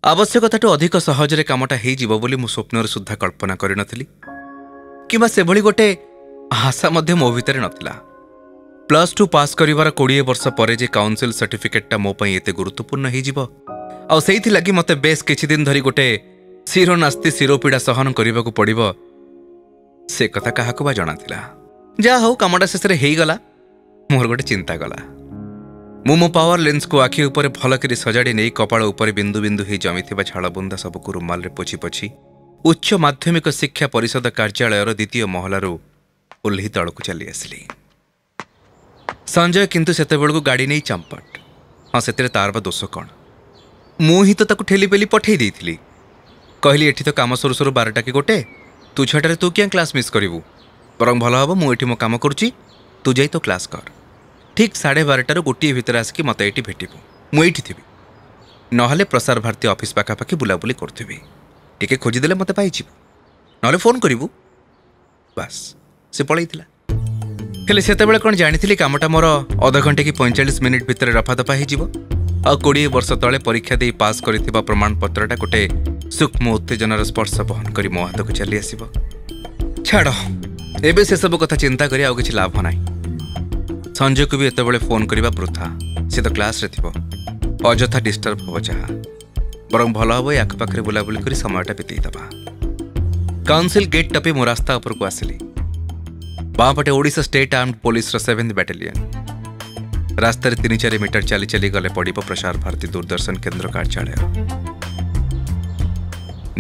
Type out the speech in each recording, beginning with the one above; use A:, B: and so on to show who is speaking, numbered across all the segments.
A: आवश्यकताठू अधिक सहजरे कामटा हो बोली मु स्वप्न सुधा कल्पना करि किंबा से भली गोटे आशा मध्य मो भितर नथिला। +2 पास करिवार 20 वर्ष पर जे काउंसिल सर्टिफिकेटटा मो पई एते गुरुत्वपूर्ण हो जिवो आ सेइथि लागि मते बेस किछि दिन धरी गोटे शिरो नास्ति शिरोपीड़ा सहन करने को पड़ो से कथा क्या बा जना थिला। जा हो कामटा शेष हो गला। मोर गोटे चिंता गला। मो पावर लेंस को आखि ऊपर भलकरी सजाड़ी नहीं कपाल ऊपर बिंदु बिंदु ही जमी झाड़ बुंदा सबको रुमाल रे पोछि पोछि उच्च माध्यमिक शिक्षा परिषद कार्यालय द्वितीय महलारू ओह्ली तल को चली आसली। संजय किंतु सेते बेलू गाड़ी नहीं चंपट। हाँ से तार बा दोष कौन मु ही तो ताकू ठेली पेली पठे देइथिली। कहली एठी तो काम सरू सरू 12टा कि गोटे तू 6टारे तू क्या क्लास मिस करू बरं भल हम मुझे मो काम करुच्ची तू जाई तो क्लास कर। ठीक 12:30 गोटे भितर आसिक मत ये भेटबू मुझे थी ना प्रसार भारती ऑफिस पाखापाखि बुलाबुली करी टे खोजीदे मत पाइबू ना फोन करू बास से पलैला। हेले से कौन जानी कामटा मोर अध घंटे कि 45 मिनिट भितर रफा दफा हो 20 वर्ष तले परीक्षा दे पास कर प्रमाण पत्रटा गोटे सूक्ष्म उत्तेजनार स्पर्श बहन कर मो हाथ को चली आसब। छाड़ एबे से सब कथा चिंता करी किसी लाभ ना। संजय को भी एत फोन करवा वृथा सी तो क्लास रे थिबो अजथा डिस्टर्ब हो जहा बरं भल हम ये आखपाखे बुलाबुली कर समयटा बीतई दबा। काउंसिल गेट टपी मो रास्ता उपर को आसली। बापटे Odisha state armed police 7th battalion. रास्तार 3-4 मीटर चली चली गले पड़ प्रसार भारती दूरदर्शन केन्द्र कार्यालय।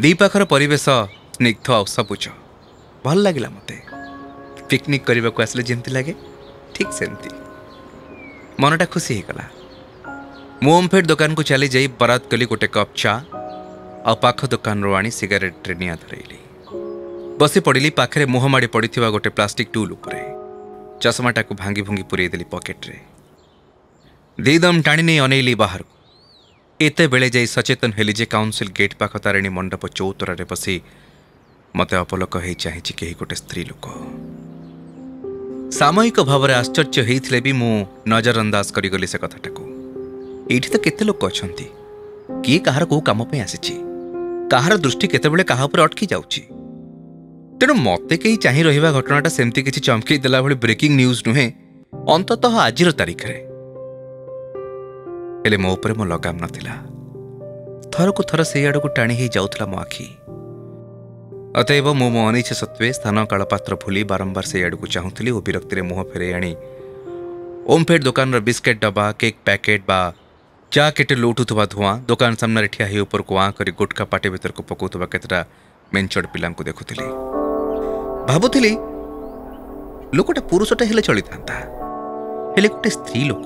A: दीपाखर परिवेश स्निग्ध और सबुज भल लगे मते। पिकनिक करने को आसले जमती लगे ठीक सेमती मनटा खुशी हो गला। मु ओमफेड दुकान को चली जाई बरात कली गोटे कप चा आ पाख दुकान रो आनी सिगारेट ट्रेनिया धरैली। बसी पड़ी पाखे मुहमाड़ी पड़ी गोटे प्लास्टिक टूल उपरे चश्माटा को भांगी भुंगी पुरई देली पॉकेट रे। दीदम टाणी नहीं अनैली बाहर को। एते बेले जाई सचेतन हेली जे काउंसिल गेट पाख तारिणी मंडप चौतरा बसी मते अपलक हो चाहिए कहीं गोटे स्त्री लोक। सामयिक भाव में आश्चर्य होते भी मु नजरअंदाज करी से कथाटा को। एठी तो केते लोक अछंती किए कहार को काम पे आसीची कहार दृष्टि केतेबेले कहा ऊपर अटकी जाउची। तेणु मते कहीं चाहि रहिबा घटनाटा सेमती किछि चमकी देला भली ब्रेकिंग न्यूज नुहे अंततः आजिर तारीख रे। हेले मो ऊपर मो लगाम नथिला। थर को थर से आड़ को टाणी ही जाउथला मो आखि। अतएव मो मो अनिच्छा सत्वे स्थान काल पात्र भूली बारंबार से आड़ को चाहूली और विरक्ति मुह फेरे आनी ओमफेड दुकान बिस्केट डब्बा केक पैकेट बा चा केटे लौटुवा धुआं दुकान सामने ठिया ही ऊपर को आँ कर गुटखा पाटे भीतर को पकाउवा केतटा मेंचड़ पिला देखुली। भाबुली लोकटा पुरुषटा हेले चली था हेले गोटे स्त्री लोक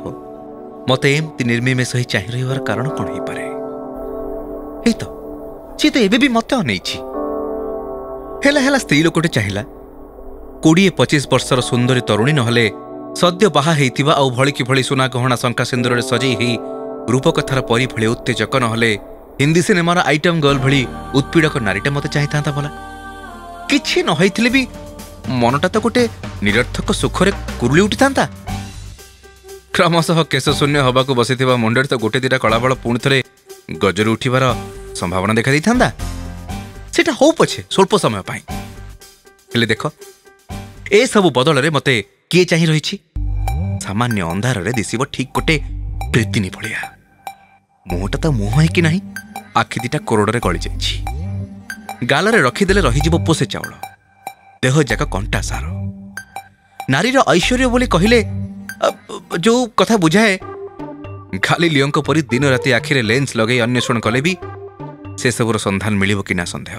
A: मत एमती निर्मिमेष ही चाह रही कारण कौन हो पारे। सी तो एबे भी मत अनैछि हेला स्त्री लोकटे चाहिला 20-25 वर्षर सुंदरी तरुणी नहले सद्य बाहा हेइतिबा आउ भଳି कि भଳି सुना गहना शंका सिंदूर सजई ही रूपकथार परी भଳି उत्तेजक नहले हिंदी सिनेमार आइटम गर्ल भଳି उत्पीड़क नारीटा मत चाही था भला किछि न होइथिले भी मनटा तो गोटे निरर्थक सुखरे कुरुली उठी था। क्रमशः केश शून्य हवा को बसी मुंडे तो गोटे दिटा कलाबल पुणी थे गजर उठिबार संभावना देखा दी था। सेटा हो पछे स्वल्प समय पाई हेले देख ए सब बदल रे मते किए चाही रही सामान्य अंधार रे दिसिब ठीक गोटे प्रीतिनी भलिया। मुहटा तो मुह है कि नहीं आखि दिटा कोरडरे गली जाइछि। गालरे रखिदेले रहीजिब पोसे चाउल देह जाक कंटा सार। नारीर ऐश्वर्य बोली कहले जो कथा बुझाए खाली लियों परी दिन राति आखिरे लेंस लगे अन्वेषण कले भी से सबुर संधान मिलिब कि ना संदेह।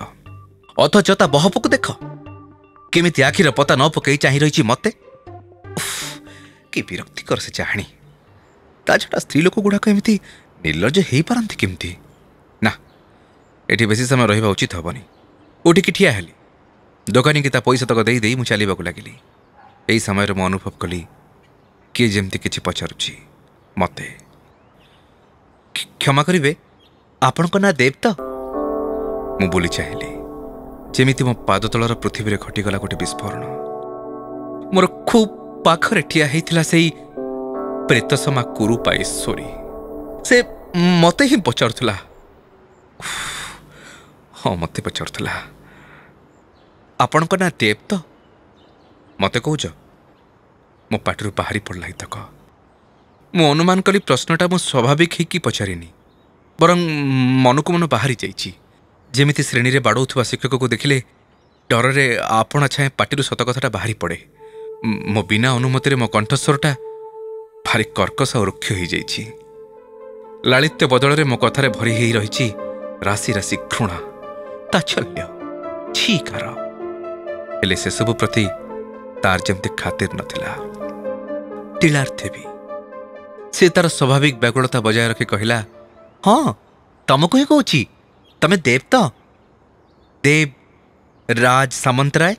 A: अथच ता बहपको देख केमिति आखिर पता न पकई चाही रही मते कि विरक्तिकर से चाहणी। ता छड़ा स्त्री लोक गुड़ाक एमती निर्लज हो पारती केमती ना एठी बेसी समय रहिबा उचित हबनी। उठिकी ठिया हेली दोकानी की ता पैसा तक देई देई मु चलिबाकु लागिली। एई समय मु अनुभव कली किए जेमती किछि पचारुछि मते। क्षमा करिवे आपनको ना देव तो मु बोली चाहिए जेमिति मो पाद तलर पृथ्वी घटीगला गोटे विस्फोरण। मोर खूब पाखरे ठिया होता से प्रेतसमा कुरूपा ईश्वरी से मते ही पचारुला हाँ मत पचारूला आपण ना देव तो मत कौच मो पाटर बाहरी पड़ा तक मु अनुमान कली प्रश्नटा मु स्वाभाविक ही पचारिनी बर मन को मन बाहरी जामिति श्रेणी रे बाड़ौथुवा शिक्षक को देखिले डर से आपणा छाए पार्टी सत कथाटा बाहरी पड़े मो बिना अनुमति मो कंठस्वरटा भारी कर्कश और रुक्ष हो जाइछि लालित्य बदल मो कथार भरी ही रही राशि राशि घृणा ताच्छल्य छीकार हेले से सब प्रति तार जमती खातिर नथिला तिलार्थे भी से तार स्वाभाविक व्याकुलता बजाय रखी कहला हाँ तुमको ही कहूँ तमें देव तो देव राज सामंतराय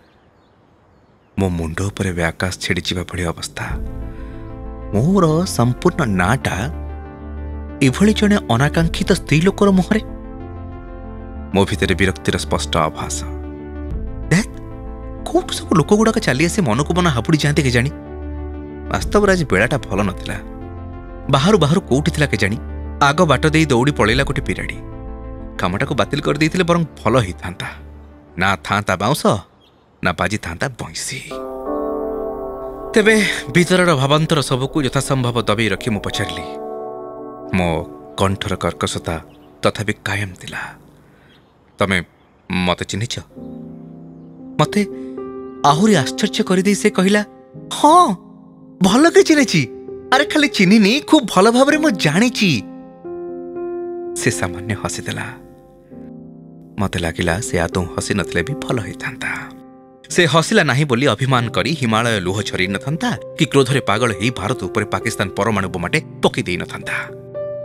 A: मो मुंड उपर व्याकाश छेड़ी जावा भली अवस्था मोर संपूर्ण नाटा एभली जने अनाकांक्षित स्त्री लोकर मुहरे मो भितर विरक्तिर स्पष्ट आभास देख कौट सब लोक गुड़ाक चली आसे मन को मन हापुड़ी जाते के जानी वास्तव आज बेलाटा भल नथिला बाहर बाहर कौटी थिला के जानी आग बाट दे दौड़ी पड़ेला गोटे पिराड़ी कामटा को बातिल कर देथिले बरं भल ही थांता ना थांता बाउंस ना बाजी थांता बंसी तेबे भीतर भावांतर सबको यथासंभव दबी रखी मु पचारिली मो कंठर कर्कशता तथापि कायम थिला तमे मते चिन्हिच मते आहुरी आश्चर्य कर से कहला हाँ भल के चिन्हिची अरे खाली चिन्हिनी खूब भल भाव मु जानिची से सामान्य हसीदेला मते लागिला से आदौ हसी नथिले भी भल होई थांता से हसिला नहीं बोली अभिमान करी हिमालय लुह छरी नथंता कि क्रोधरे पागल ही भारत ऊपर पाकिस्तान परमाणु बोमाटे पकी देई नथंता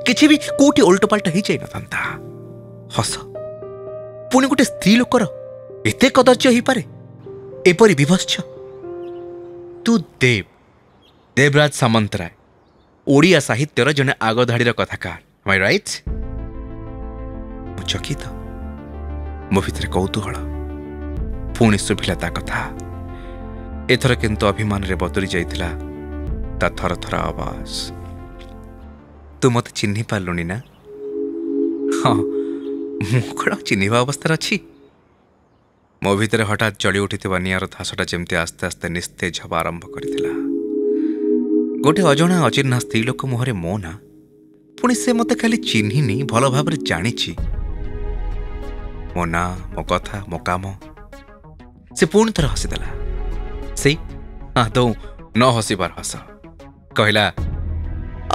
A: किछि भी कोटी उल्टपाल्ट ही जाई नथंता हस पुणी गोटे स्त्री लोकर एते कदर्य ही पारे एपरी विभत्स तू देव देवराज सामंतराय ओडिया साहित्यर जने आगधाड़ीर कथाकार am I right चकित मो भितर कौतूहल पुणी शुभिला ता कथा एथर किंतु अभिमान रे बदली जाइथिला ता थर थर आवाज तू मत चिन्हि पारलुनी ना हाँ मुकड़ा चिन्हिबा अवस्था अच्छी मो भितर हठात जड़ी उठिथिबा नियार धासटा जेमती आस्ते आस्ते निस्तेज हवा आरंभ करथिला गोटे अजणा अचिन्हा स्त्री लोक मुहरे मो ना पुणी से मते खाली चिन्हिनी भल भाव जानी मो ना मो कथा मो काम से पुणी थर हसीदेला से आदौ न हसीबार हस कहला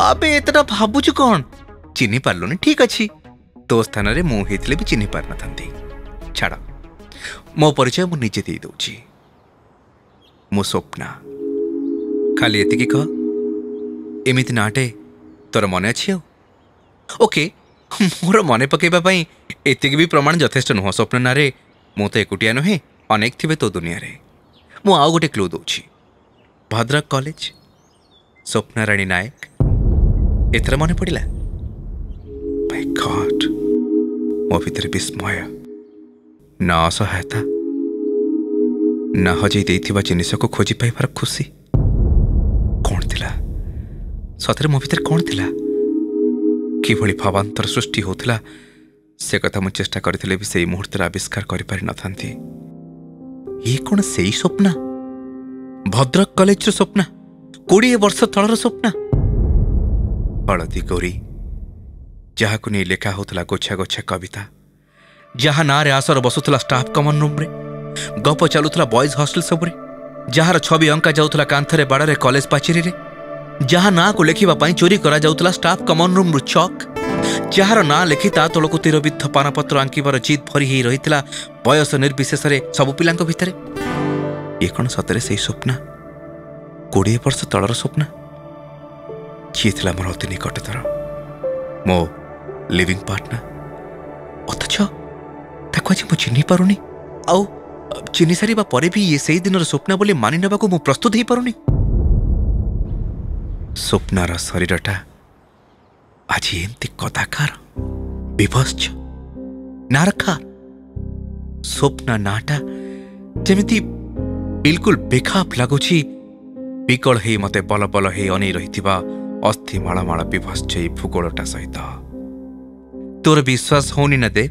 A: अबे एतटा भाबुछु कौन चिन्हि पारलुनी ठीक अच्छी तो स्थान रे मु हेतिले भी चिन्हि पार नथंती छाड़ मो परिचय मु निजे दे दउची मो स्वप्ना खाली एतिकी कह एमिति नाटे तोर मन अच्छी ओके मोर मन पकेबा पई एतिकी भी प्रमाण यथेष्ट नुह स्वप्न नारे मु तो एकुटिया नुहे अनेक थिबे तो दुनिया रे मु आउ गोटे क्लू दउची भद्रक कॉलेज स्वप्ना राणी नायक एथर मन पड़िला माय गॉड मो भितर विस्मय ना असहायता ना हजई देइथिबा जिनिस को खोजी पाइबार खुशी कौन थिला सतरे मो भितर कौन थिला किभली भावांतर सृष्टि होथिला से कथा मु चेष्टा करथिले भी सेई मुहूर्त आविष्कार करि पारि नथांती ये कौन सेई स्वप्ना भद्रक कॉलेज स्वप्ना 20 वर्ष तलर स्वप्ना हलदी गौरी जहाँ को नहीं लेखा होता गोछा गोछा कविता जहाँ ना रे आसर बसुला स्टाफ कमन रूम रे गप चलुला बॉयज हॉस्टल सबरे जार छवि अंका जाऊला कांथरे बाड़े कॉलेज पाचेरी रे जहाँ ना को लेखा चोरी करा जाऊला स्टाफ कमन रूम रु चक जार ना लिखि ता तलक तीरबिद्ध पानपत्र आंकिबार जीत भरी ही रही बयस निर्विशेष सब पिला भितर ये कौन सतरे से स्वप्ना 20 वर्ष तलर स्वप्ना किए थिला मोर अति निकटतर मो लिविंग पार्टनर अथच ताको आज मु चिन्हि पारुनी आउ चिन्हि सारिबा परे भी ये सही दिन स्वप्ना बोली मानि नेबाको मु प्रस्तुत ही पारुनी स्वप्नार शरीरटा आज एमती कदाकार विभत्स नारखा स्वप्ना नाटा जेमिति बिल्कुल बेखाप लगुछि विकल हे मते बल बल हे अनै रहिथिबा अस्थि माला माला विभत्स भूगोलटा सहित तोर विश्वास होनी न दे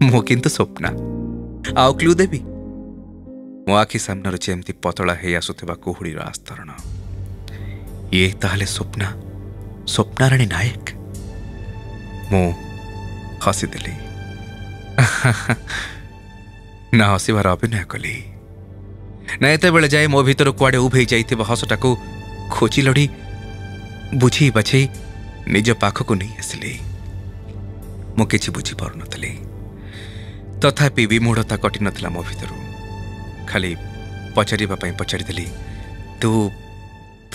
A: मो किंतु स्वप्ना आउ क्लू देवी मो आखि सामने जेमती पतला हे आसुथिबा कुहुड़ीर आस्तरण ये ताहले स्वप्ना स्वप्नाराणी नायक मो हसीदेली ना हसबार अभिनय कली ना एत बेले जाए मो भीतर कुआडे उभे जाइथिबा हसटा को खोजी लड़ी बुझी बाछी निज पाखक नहीं आसिली मु किछि बुझी पारु नथली तथापि विमूढ़ता कटि नथिला मो भीतर खाली पचारिबा पई पचारि देली तू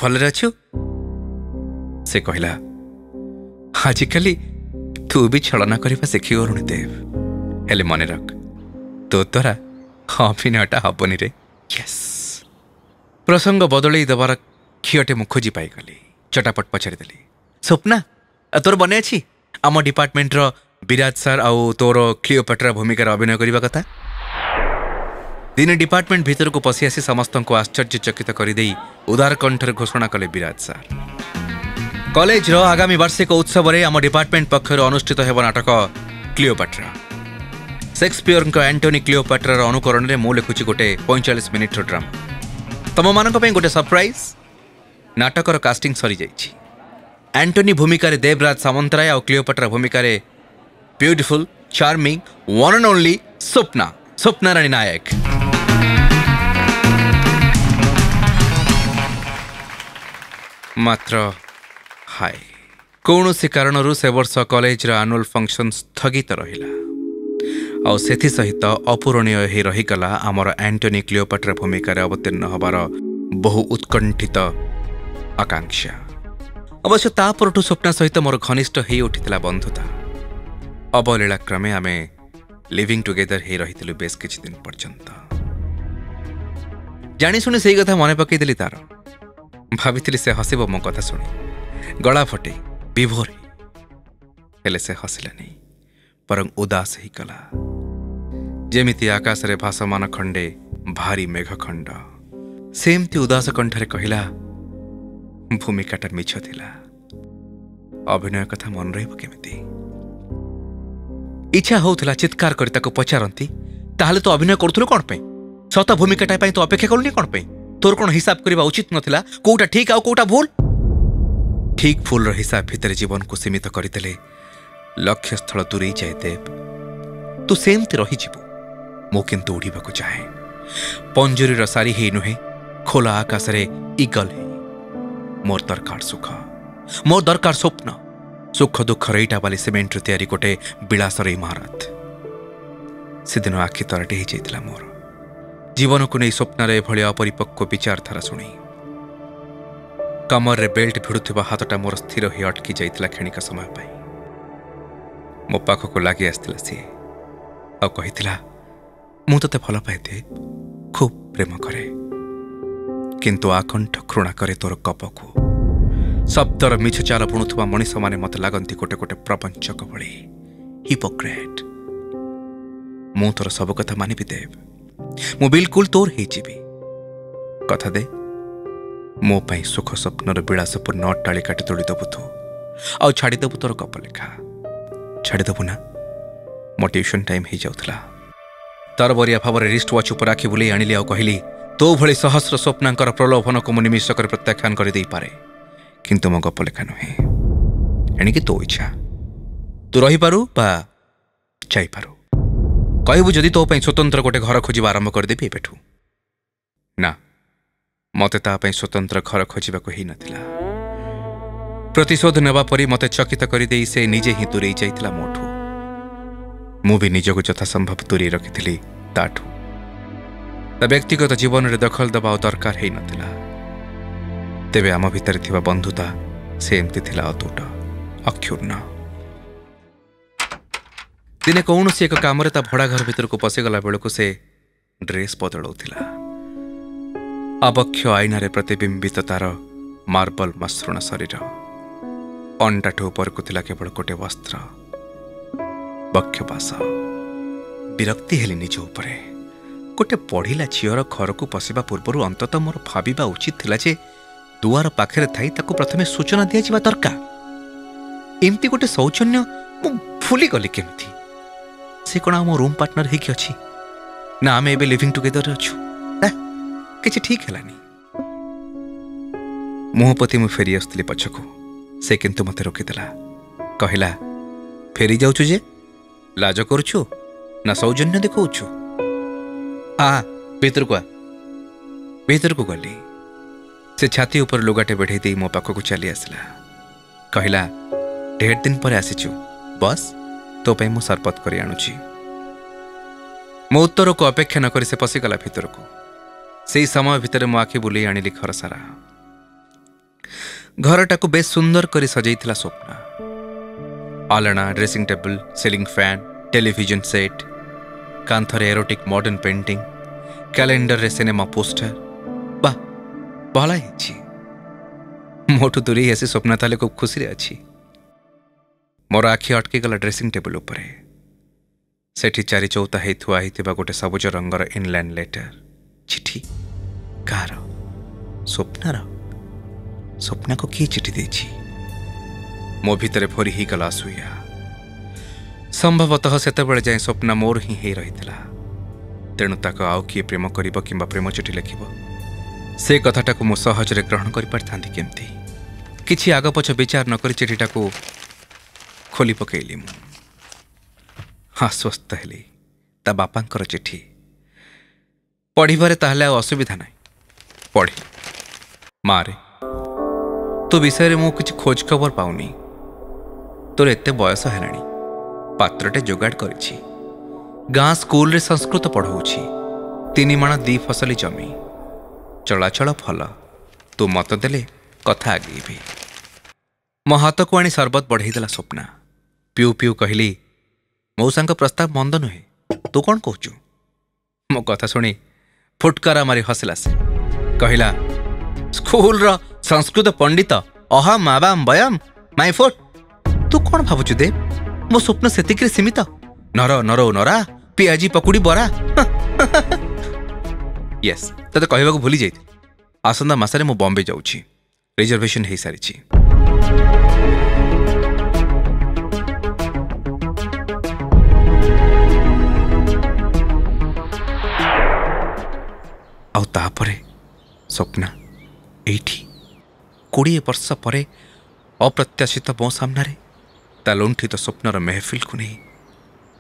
A: भलरे अछु से कहला आजिकाली तू भी छलना करबा शिखी गरुणी देव हेले मने रख तो द्वारा अभिनयटा हबनी रे यस प्रसंग बदलई देवार खियटे मु खोजी पाई गली चटापट पचारि देली स्वप्ना तोर बने अछि आम डिपार्टमेंट रो विराज सर आउ तोर क्लियोपेट्रा भूमिकार अभिनय करबा कथा दिने डिपार्टमेंट भीतर को पसी आसी समस्त को आश्चर्यचकित करदेई उदार कंठर घोषणा कले विराज सर कॉलेज रो आगामी वार्षिक उत्सव रे आम डिपार्टमेंट पक्षर अनुष्ठित हेब नाटक क्लियोपेट्रा शेक्सपियर को एंटोनी क्लियोपेट्रा रो अनुकरण रे मु लिखुची गोटे 45 मिनिट रो ड्रामा तम मानक पई गोटे सरप्राइज नाटक रो कास्टिंग सरी जाइछि एंटोनी भूमिका देवराज सामंतराय और क्लियोपेट्रा भूमिका beautiful charming one and only Swapna Swapnarani Nayak मात्र हाय कौन सी कारण से वर्ष कॉलेज एनुअल फंक्शन स्थगित रहिला और सेथि सहित अपूरणीय ही रहीगला आमर एंटोनी क्लियोपेट्रा भूमिका अवतीर्ण हबार बहु उत्कंठित आकांक्षा अवश्य तापरठू स्वप्ना सहित मोर घनिष्ठ हो उठिला बंधुता अवलीला क्रमे आमे लिविंग टुगेदर ही रही बेस किछि दिन पर्यंत जानी शुणी से कथा मन पकईदेली तार भाभी से हसब मो कथा शुणी गला फटे विभोर हेले से हसिलानी परं उदास ही कला जेमिति आकाश रे भासमान खंडे भारी मेघखंड सेमती उदास कंठरे कहिला भूमिकाटा मिछ थिला अभिनय कथा मन रहिब केमिति इच्छा होउथला चित्कार करी ताको पचारंती ताहले तो अभिनय करथुलो कोन पे सत भूमिकाटा पई तो अपेक्षा करलनी कोन पे तोर कोन हिसाब करबा उचित नथिला कोटा ठीक आ कोटा भूल ठीक भूल रो हिसाब भीतर जीवन को सीमित करिदेले लक्ष्य स्थल दूरी जाए देव तू सेमती रही जीवु मो किंतु उड़ीबा को चाहे पंजुरी रो सारी हे नुहे खोला आकाश रे ईगल हे मोर दरकार सुख मोर दरकार स्वप्न सुख दुख रईटा वाली सीमेंट तैयारी गोटे विलासर इमारत से दिन आखि तरटे ही जाइतिला मोर जीवन को नहीं स्वप्न एभली अपरिपक्व विचारधारा शुणी कमर रे बेल्ट भिड़ुवा हाथटा मोर स्थिर ही अटकी जाइतिला क्षणिक समय पाई मो पाखक लगी आसला सी आ कहितिला मु तते भल पाए खूब प्रेम करे किंतु आकंठ घृणा करे तोर कपको शब्दर मिछ चाल बुणुवा मनीष माने मत लगती गोटे गोटे प्रपंचक भली हिपोक्रेट मु तोर सब कथा मानिबी देव मु बिल्कुल तोर ही जीवी कथा दे मो पाई सुख स्वप्नर विलासपूर्ण अट्टाली काटी तोड़ी दबु तू आउ छाड़ीदेबु तोर गप लेखा छाड़ीदेबु ना मो ट्यूशन टाइम हो जाउथला तरबरिया भाव रिस्ट वाच उपर आखि बुले आनिली आ कहली तो भली सहस्र स्वप्नांकर प्रलोभन को मु निमिषक प्रत्याख्यान कर दे पारे किंतु मो गप लेखा नुहे एणिकी तो इच्छा तू रही पारू बा जाई पारू कहबू जदि तो स्वतंत्र गोटे घर खोजा आरंभ करदेवी एबेठू ना मते तापाई स्वतंत्र घर खोजा ही नथिला प्रतिशोध नेबा परी मते चकित करदे से निजे ही दूरे जाइतिला मोठू मु भी निजको यथासंभव दूरे रखिथिली ताठू ता व्यक्तिगत जीवन रे दखल दबा दरकार ही नथिला तेबे आम भितर थिबा बंधुता से एमती थिला अतुट अक्षुण्ण दिने कौनसी एक काम ता भड़ा घर भीतर को पशिगला बेलू से ड्रेस बदलौथिला अबक्ष आईनारे प्रतिबिंबित तार मार्बल मसृण शरीर अंटाठू ऊपर को थिला केवल गोटे वस्त्र बक्षपास विरक्ति हेली निज उपरे गोटे पढ़िला झीर घर को पशिबा पूर्व अंततः मोर भाविबा उचित थिला जे दुआर पाखरे थाई ताको प्रथमे सूचना दिया जिबा दरकार एमती गोटे सौजन्य मु भूली गली केमती से कौन मो रूम पार्टनर होगी अच्छी ना आम एबे लिविंग टुगेदर अच्छु किसी ठीक है मुह पति मु फेरी आसुली पछकू से किंतु मते रोकीदेला कहला फेरी जाऊछु जे लाज करुछु ना सौजन्य देखौछु भीतर को गली से छाती ऊपर लुगाटे बेढ़े दे मो पाखक चली आसला कहला ढेर दिन पर आसीचु बस तो पे मु सरपत कर आणुची मो उत्तर को अपेक्षा न करी से पशिगला भीतर को से समय भितर मो आखि बुले आनिली घर सारा घरटा को बेस सुंदर करी सजाइथिला स्वप्ना आलना dressing table ceiling fan television set कांथरे एरोटिक मॉडर्न पेंटिंग कैलेंडर रे सिनेमा पोस्टर बा भला ही मोटू दूरी आसी स्वप्ना ताले खूब खुशी अच्छी मोर आखि अटकी गला ड्रेसिंग टेबल उपरे सेठी चारि चौता हे थुआ हितिबा गोटे सबुज रंगर इनलैंड लेटर चिठी कार स्वप्ना को किए चिठी देछि मो भितरे भरी ही गला सुया संभवतः सेतेबेले जाए स्वप्ना मोर ही हे रहितला तेणु ताको आउ किए प्रेम करिबो किंबा प्रेम चिठी लिखिबो से कथाटा को मो सहजरे ग्रहण करि पारथांती केमती किछि आग पछ विचार न करि चिठीटा को खोली पकेइली मु आश्वस्त हेली ता बापांकर चिठी पढ़िबारे ताहले असुविधा नाई पढ़ी मारे तो विषय मु किछि खोज खबर पाउनी तोर एते बयस हेलानी पात्रटे जोगाड़ करिछि गाँ स्कूल रे संस्कृत पढ़ाऊछि 3 माण 2 फसली जमी चलाचल फल तू मत देले कथा आगेबी मो हाथ को आनी सरबत बढ़ाईदेला स्वप्ना पिउ पिउ कहली मौसा प्रस्ताव मंद नुहे तू कौन कहचु मो कथा शुणी फुटकारा मारी हसला से कहला स्कूल रो संस्कृत पंडित अहम आवाम बयाम माय फुट तू कौन भावुचु दे मो स्वप्न सेतिक सीमित नर नरो नरा पियाजी पकुड़ी बरा यस तते कहबा को भूली जाई आसंदा मासरे मो बॉम्बे जाउची रिजर्वेशन हे सारिची आउ तापरे स्वप्ना एठी 20 वर्ष परे अप्रत्याशित मो सामने ता लुंठित स्वप्नर महफिल को नहीं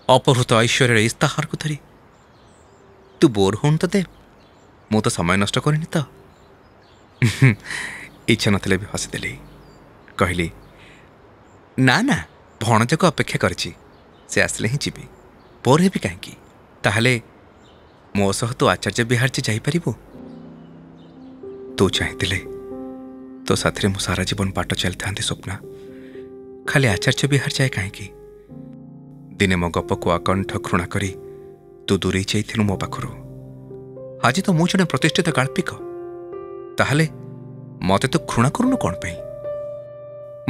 A: अपहृत ऐश्वर्य इस्ताहार को धरी तू बोर होन तो दे मु तो समय नष्ट करनी तो इच्छा नथिले भी हसीदेली कहली ना ना भणज को अपेक्षा करछि से आसले ही जीवी बोर हेबी काहेकि ताहले मो सह तो आचार्य विहार जे जाई परिबो तू चाहतिले तो साथरे मु सारा जीवन बाट चल थांती स्वप्ना खाली आचार्य विहार जाए काहेकि दिने मो गप को आकंठ घृणा करी तू दूरे जाइथिलु मो पाखरु आज तो मु जने प्रतिष्ठित गाल्पिक ताहले मते तो घृणा करूनु कौन पे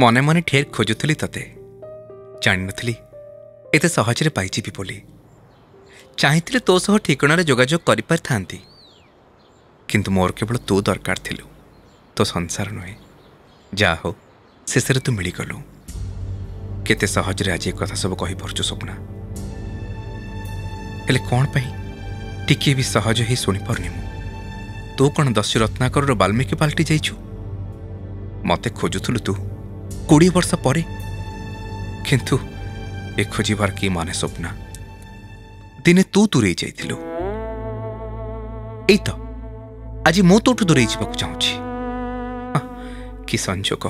A: मने मने ठेर खोजुथली तते जानि नथली एते सहजरे पाइछि भी बोली चाहिथिले तो सह ठिकणारे जोगाजोग करि पार थांती किंतु मोर केवल तू दरकार थिलु तो संसार नुहे जा हो शेषे तू मिली गलु केते सहजरे आज एक कथा सब कहि परछु स्वप्ना हेले कौन पई टिके भी सहज ही सुनी परनी मु तू कौन दस्यु रत्नाकर बाल्मीकि पाल्टी जाइछु मते खोजुथुलु तू 20 वर्ष परे किंतु ए खोजिबार की माने स्वप्ना दिने तू दूरे जाइथिलु एई तो आज मो तोठु दूरे जाबाकु चाहूछि कि संजोग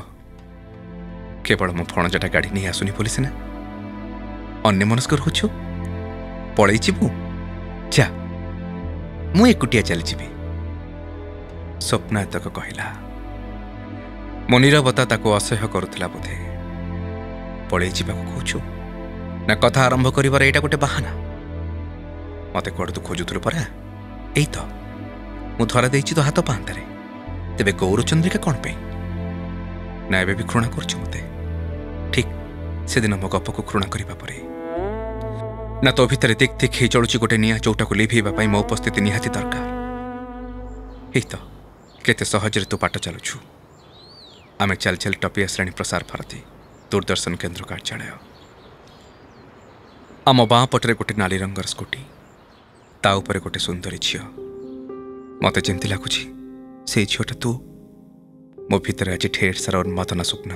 A: केवल मो भणजाटा गाड़ी नहीं आसुनी बोली सिना अन्य मनस्क रोचु पड़े जीवु जा मु एकुटिया चली जीवी स्वप्ना तक कहला मो नीरवता ताको असह्य करुला बोधे पड़े जावाक कहूछु ना कथा आरंभ करिवार एटा गोटे बाहाना मते कोड़ तू खोजुथुलु परा एई तो मु धरा देइछि तो हाथ पांतारे तेबे गौरचंद्रिका कौन पे ना एबे भी घृणा करछु मते ठीक से दिन मो गप को घृणा करिबा परे ना तो भितर दिख दिख ही चलुची गोटे निया चौटा को लिभेबा पई मो उपस्थिति निहाती दरकार एई तो केते सहजरे तू पाठ चलुछु आमे चल चल टपिया श्रेणी प्रसार भारती दूरदर्शन केंद्र कार्यालय आम बाँ पटरे गोटे नाली रंगर स्कूटी ता उपरे गोटे सुंदरी झील मत जमी लगुच से झीलटा तू मो भितर आज ढेर सारा उन्मादना स्वप्न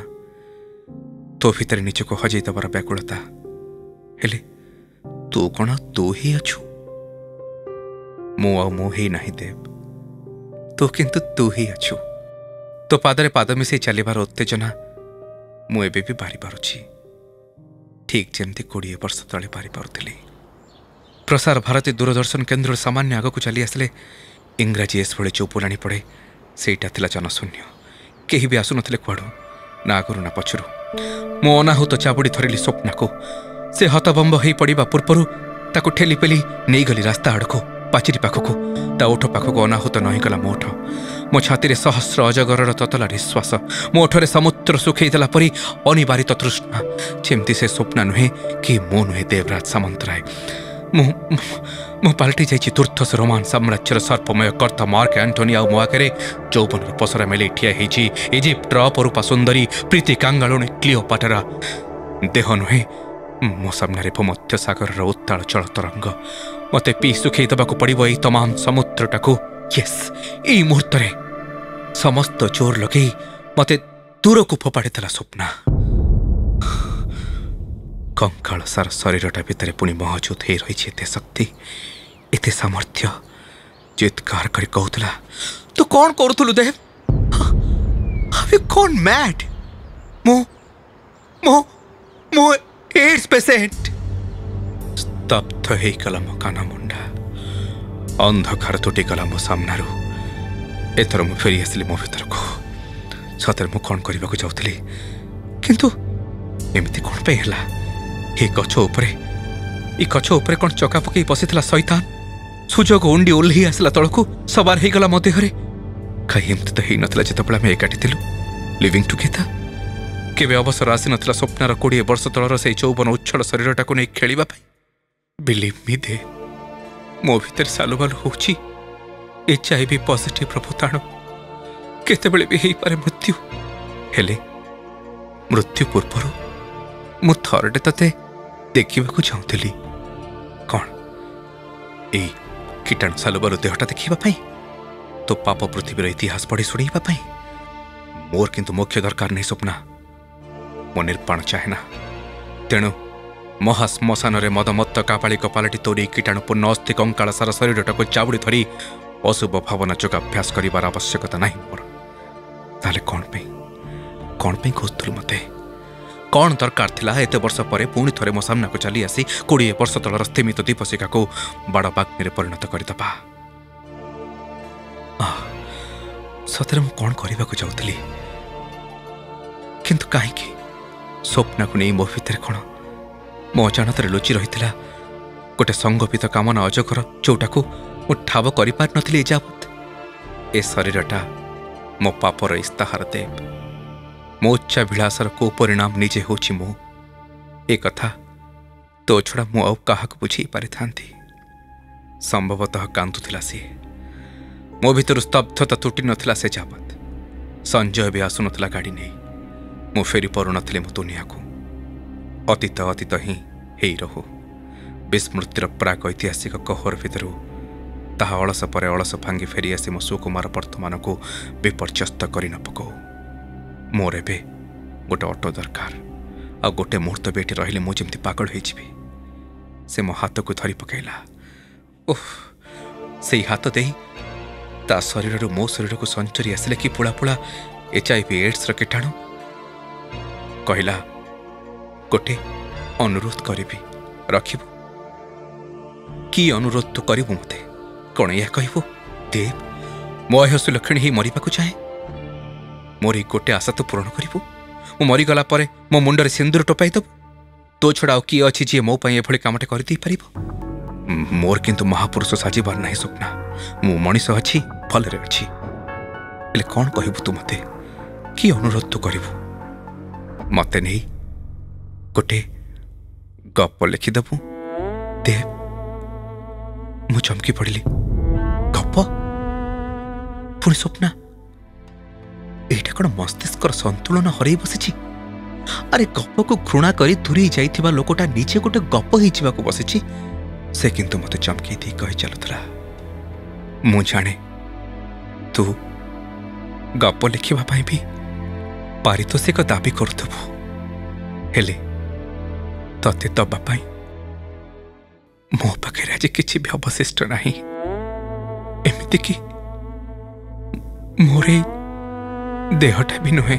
A: तो भितर निजक हजई दबार व्याकुलता हेले तू कौन तू ही अच्छु मु ही नहीं देव तू किंतु तू ही अच्छु तो पादरे पाद मिसई चलिबार उत्तेजना मुझे भी बारी पारुछि ठीक जमती 20 वर्ष तले बारी पारुथिली। प्रसार भारती दूरदर्शन केन्द्र सामान्य आगक चली आसले इंग्राजी एस भले जो पुराणी पड़े सेटा थिला जनशून्य केही भी आसु नथिले कुआडू ना आगरू ना पछरू मो अनाहुत चाबुड़ी धरिली स्वप्ना को से हतबम्ब हो पड़ा पूर्वर ताको ठेली पेली नहीं गली रास्ता आड़क पाचिरी पाखक ता ओठ पाखक अनाहुत नहींगला मो ओठ मो छाती सहस्र अजगर ततला निश्वास मो ओठरे समुद्र सुखईदेला परी अनिवारित तृष्णा जेमती से स्वप्ना नुहे कि मो नुहे देवराज सामंतराय मु पलटि जाइए तुर्थस रोमान साम्राज्यर सर्पमय कर्ता मार्क एंटोनी आ मो आगे चौबन पसरा मेले ठिया इजिप्टर अपरूपा सुंदरी प्रीति कांगालुणी क्लियोपाट्रा देह नुहे मो सामने भूमध्य सागर उत्ताल चल तरंग मते पी सुखई दबाक पड़ो यही तमाम समुद्रटाकू यस यही मुहूर्त समस्त जोर लगे मते दूर को फोपाड़ी देला स्वप्ना कंकाल सार शरीरटा भितर पुणी महजूद हो रही एते शक्ति एते सामर्थ्य चित्कार कर कहूला तू कौन करूलु देव कौन मैड मो मो मो एड्स पेशेंट स्तब्ध हो गला मो काना मुंडा अंधकार तुटी गला मो सामनारू एथर मु फेरी आसली मो भीतर को सतरे मु कौन करने को चाहूली किंतु एमती कौन पे हला ए गछ उपरे कौन चका पकई बसी शैतान सुजोग उंडी ओल्ही आसला तलकू सवार हो गला मो देहरे कहीं एमती तो हो नाला जितेबाला आम एकाठी थिलु लिविंग टुगेदर केवे अवसर आसी नाला स्वप्नार 20 वर्ष तलर से चौबन उच्छल शरीरटा को नहीं खेलिबा पाई बिलीव मी दे मो भीतर सालुबालु होची HIV पॉजिटिव भूताणु केतेबेले भी हो पारे मृत्यु हेले मृत्यु पूर्वर मु थरटे तते देखा चाहूली कौन ए कीटाणु सालुबालु देहटा देखा तो पाप पृथ्वीर इतिहास पढ़ी शुणा मोर किंतु मुख्य दरकार नहीं स्वप्ना मो निर्पाण चाहेना तेणु महाश्मशान मदमत्त कापालिक पालटी तोरी कीटाणुपूर्ण अस्थि कंकाल सार शरीरटाक चाबुड़ी धरी अशुभ भावना योगाभ्यास कर आवश्यकता नहीं मोर ताले कौन पे खोजुलु मते कौन दरकार थिला एते वर्ष पर पुणी थरे मो सामना को चली आसी 20 वर्ष तलर स्थिमित दीपशिखा को बड़ बाग्नि परिणत करदबा सतरे मु कौन करने को चाहूली किंतु कहीं स्वप्ना को नहीं मो भीतर कौन मो अजाणत लुचि रही गोटे संगोपित कामना अजगर जोटा को मु ठाव कर नी एजावत ए शरीरटा मो पापर इस्ताहार देव मो उच्चा विलासर को परिणाम निजे होची मु ए कथा तो छड़ा मु आउ काहाक बुझी पारि थांती संभवतः कांदुथिला सी मो भीतर स्तब्धता तुटी नथिला से जावत संजय भी आसु नथिला गाड़ी नहीं मु फेरी पड़ु नथिले मो दुनिया को अतीत अतीत ही हेई रहू विस्मृतिर प्राक ऐतिहासिक कहर भितरू ताहा अलस पर अलस भांगी फेरी आसी मो सुकुमार वर्तमान को विपर्यस्त कर न पकाऊ मोर एबे गोटे ऑटो दरकार आ गोटे मुहूर्त बेटी रहिले मु जेमती पागल हो से मो हाथ को धरी पकईला ओह से हाथ दे ता शरीर मो शरीर को संचरी आसिले कि पुला पुला HIV एड्स कीटाणु कहला गोटे अनुरोध करी रखिबु कि अनुरोध तो करिबु मते कौन यह कहबु देव मो अहसु लक्षण ही मरिबा चाहे मोर गोटे आशा तो पूरण करिबु मो मरीगला परे मो मुंडरे सिंदूर टोपाई दबु तो छड़ा किए अच्छी जी मो पाई एभली कामटे कर दे पारिबो मोर किंतु महापुरुष साजिबार नहीं स्वप्ना मु मनीष अच्छी भलरे अच्छी हेले कौन कहबु तू मते कि अनुरोध तू करिबु मते नहीं गोटे गप लिखिदेबु देव मु चमकी पड़िली गप पुणी स्वप्ना एटा कौन मस्तिष्कर संतुलन हरई बसी अरे गप को घृणा करी दूरी जाइथिबा लोकटा नीचे गोटे गप होइचिबाकू बसिछि से किंतु मते चमकी दी कहि चलुथला मु जाने तू गप लिखिबा पाई भी पारितोषिक दाबी करुथबु हेले तते दबा पाई मो पाखे आज किछि भी अवशिष्ट नाही एमिति कि मोरे देहटा भी नुहे